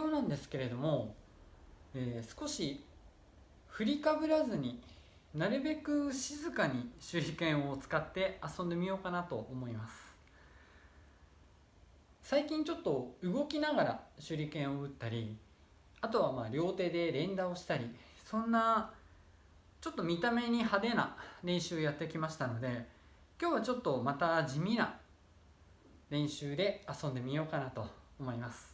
今日なんですけれども、少し振りかぶらずになるべく静かに手裏剣を使って遊んでみようかなと思います。最近ちょっと動きながら手裏剣を打ったり、あとは両手で連打をしたり、そんなちょっと見た目に派手な練習をやってきましたので、今日はちょっとまた地味な練習で遊んでみようかなと思います。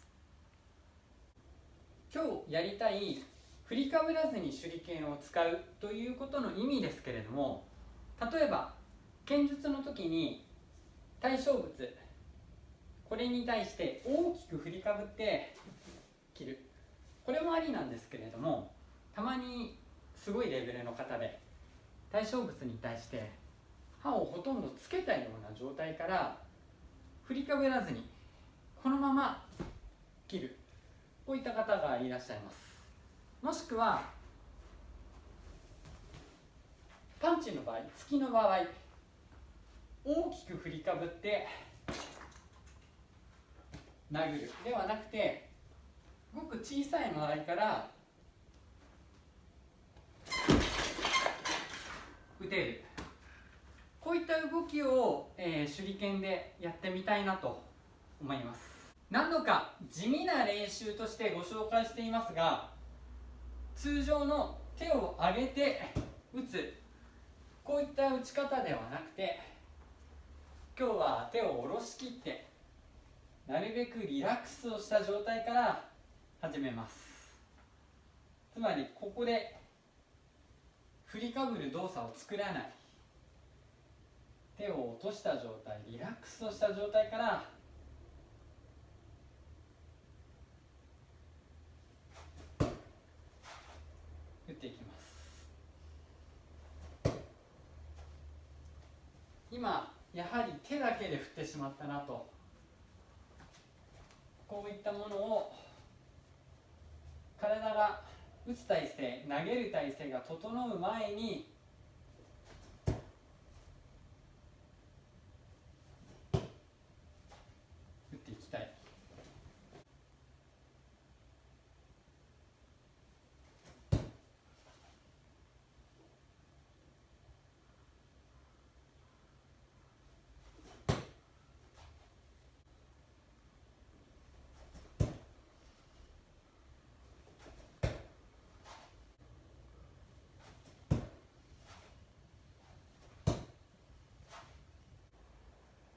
今日やりたい振りかぶらずに手裏剣を使うということの意味ですけれども、例えば剣術の時に対象物、これに対して大きく振りかぶって切る、これもありなんですけれども、たまにすごいレベルの方で対象物に対して刃をほとんどつけたような状態から振りかぶらずにこのまま切る、こういった方がいらっしゃいます。もしくはパンチの場合、突きの場合、大きく振りかぶって殴るではなくて、ごく小さい間合いから打てる、こういった動きを、手裏剣でやってみたいなと思います。何度か地味な練習としてご紹介していますが、通常の手を上げて打つ、こういった打ち方ではなくて、今日は手を下ろしきってなるべくリラックスをした状態から始めます。つまりここで振りかぶる動作を作らない、手を落とした状態、リラックスをした状態から打っていきます。今やはり手だけで振ってしまったなと、こういったものを体が打つ体勢、投げる体勢が整う前に打っていきたい。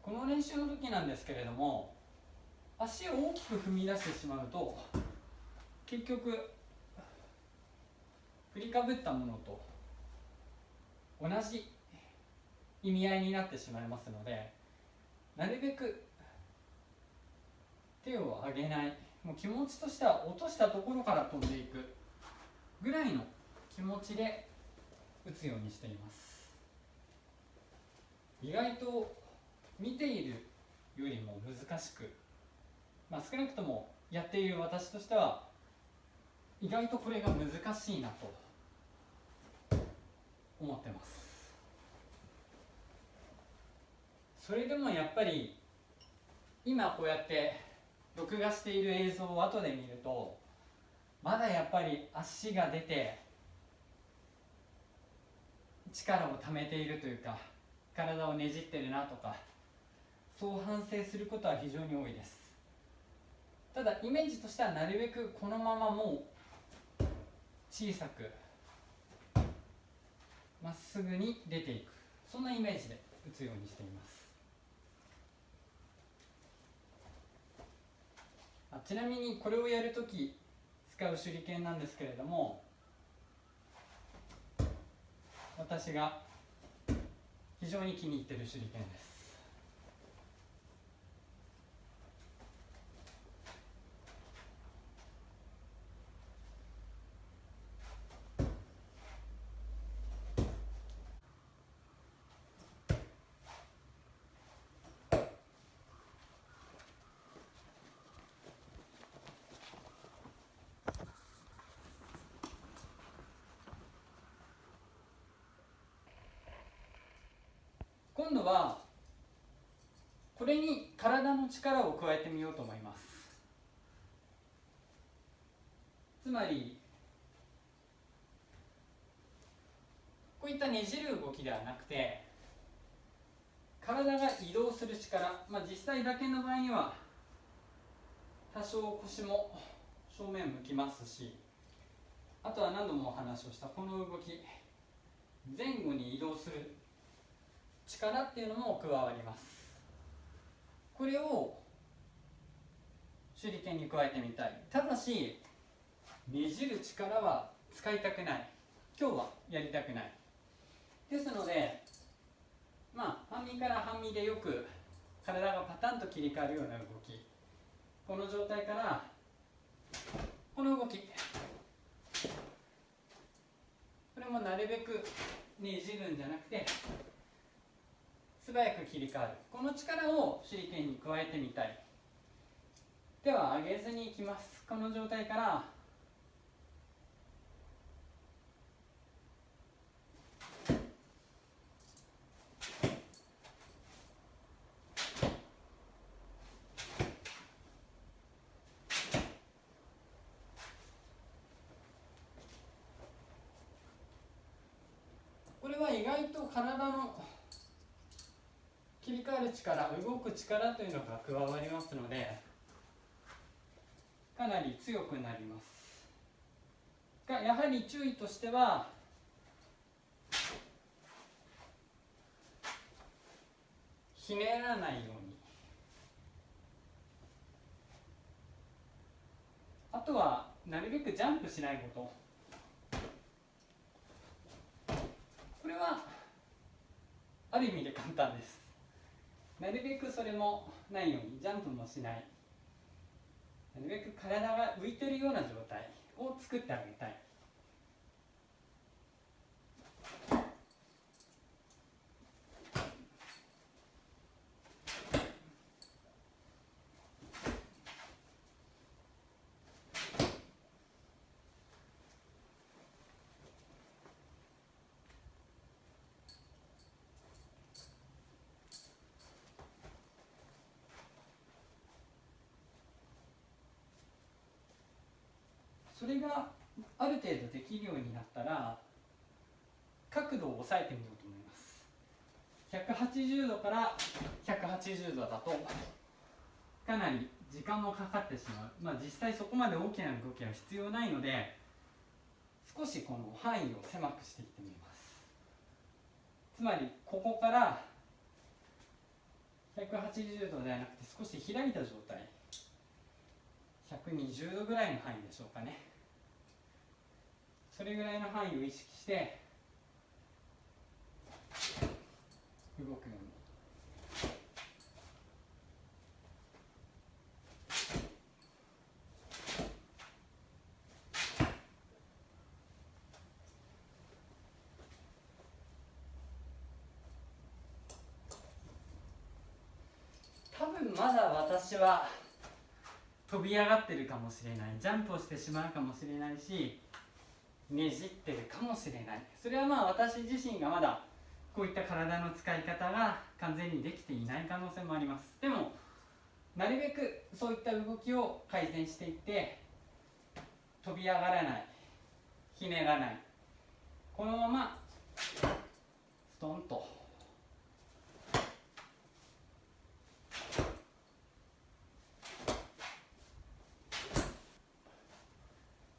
この練習の時なんですけれども、足を大きく踏み出してしまうと結局振りかぶったものと同じ意味合いになってしまいますので、なるべく手を上げない、もう気持ちとしては落としたところから飛んでいくぐらいの気持ちで打つようにしています。意外と見ているよりも難しく、少なくともやっている私としては意外とこれが難しいなと思ってます。それでもやっぱり今こうやって録画している映像を後で見ると、まだやっぱり足が出て力をためているというか、体をねじってるなとか、そう反省することは非常に多いです。ただイメージとしてはなるべくこのままもう小さくまっすぐに出ていく、そんなイメージで打つようにしています。ちなみにこれをやるとき使う手裏剣なんですけれども、私が非常に気に入っている手裏剣です。今度はこれに体の力を加えてみようと思います。つまりこういったねじる動きではなくて、体が移動する力、実際だけの場合には多少腰も正面向きますし、あとは何度もお話をしたこの動き、前後に移動する力っていうのも加わります。これを手裏剣に加えてみたい。ただしねじる力は使いたくない、今日はやりたくない。ですので半身から半身でよく体がパタンと切り替わるような動き、この状態からこの動き、これもなるべくねじるんじゃなくて素早く切り替わる、この力を手裏剣に加えてみたい。では上げずにいきます。この状態からこれは意外と体の切り替わる力、動く力というのが加わりますので、かなり強くなりますが、やはり注意としてはひねらないように、あとはなるべくジャンプしないこと。これはある意味で簡単です。なるべくそれもないようにジャンプもしない、なるべく体が浮いているような状態を作ってあげたい。それがある程度できるようになったら角度を抑えてみようと思います。180度から180度だとかなり時間もかかってしまう。実際そこまで大きな動きは必要ないので、少しこの範囲を狭くしていってみます。つまりここから180度ではなくて少し開いた状態、120度ぐらいの範囲でしょうかね。それぐらいの範囲を意識して動くように。多分まだ私は飛び上がってるかもしれない、ジャンプをしてしまうかもしれないし、ねじってるかもしれない。それは私自身がまだこういった体の使い方が完全にできていない可能性もあります。でもなるべくそういった動きを改善していって、飛び上がらない、ひねらない、このままストンと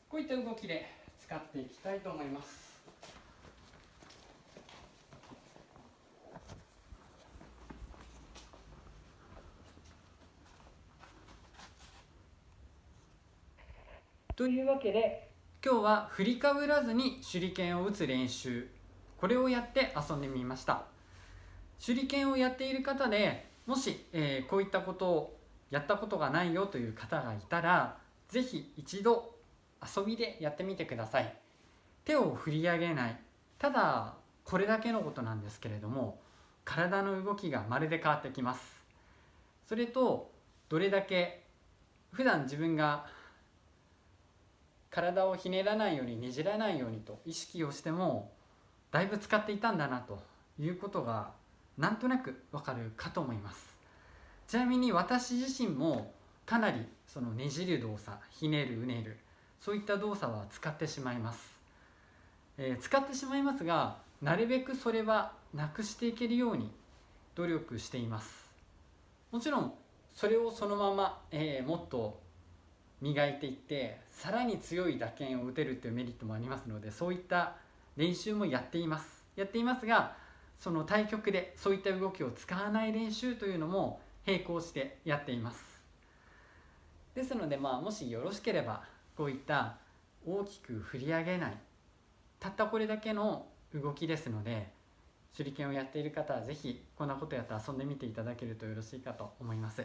こういった動きで使っていきたいと思います。というわけで今日は振りかぶらずに手裏剣を打つ練習、これをやって遊んでみました。手裏剣をやっている方でもし、こういったことをやったことがないよという方がいたら、ぜひ一度遊びでやってみてください。手を振り上げない、ただこれだけのことなんですけれども、体の動きがまるで変わってきます。それとどれだけ普段自分が体をひねらないようにねじらないようにと意識をしてもだいぶ使っていたんだなということがなんとなくわかるかと思います。ちなみに私自身もかなりそのねじる動作、ひねるうねる、そういった動作は使ってしまいます、使ってしまいますが、なるべくそれはなくしていけるように努力しています。もちろんそれをそのまま、もっと磨いていってさらに強い打鍵を打てるというメリットもありますので、そういった練習もやっていますが、その対局でそういった動きを使わない練習というのも並行してやっています。ですので、もしよろしければこういった大きく振り上げない、たったこれだけの動きですので、手裏剣をやっている方はぜひこんなことやって遊んでみていただけるとよろしいかと思います。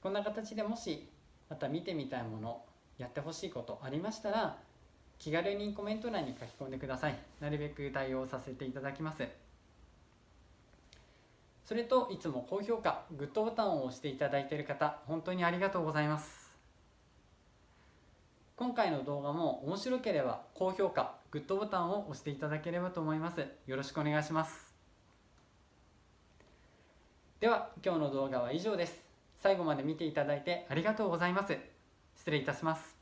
こんな形でもしまた見てみたいもの、やってほしいことありましたら、気軽にコメント欄に書き込んでください。なるべく対応させていただきます。それと、いつも高評価、グッドボタンを押していただいている方、本当にありがとうございます。今回の動画も面白ければ高評価、グッドボタンを押していただければと思います。よろしくお願いします。では、今日の動画は以上です。最後まで見ていただいてありがとうございます。失礼いたします。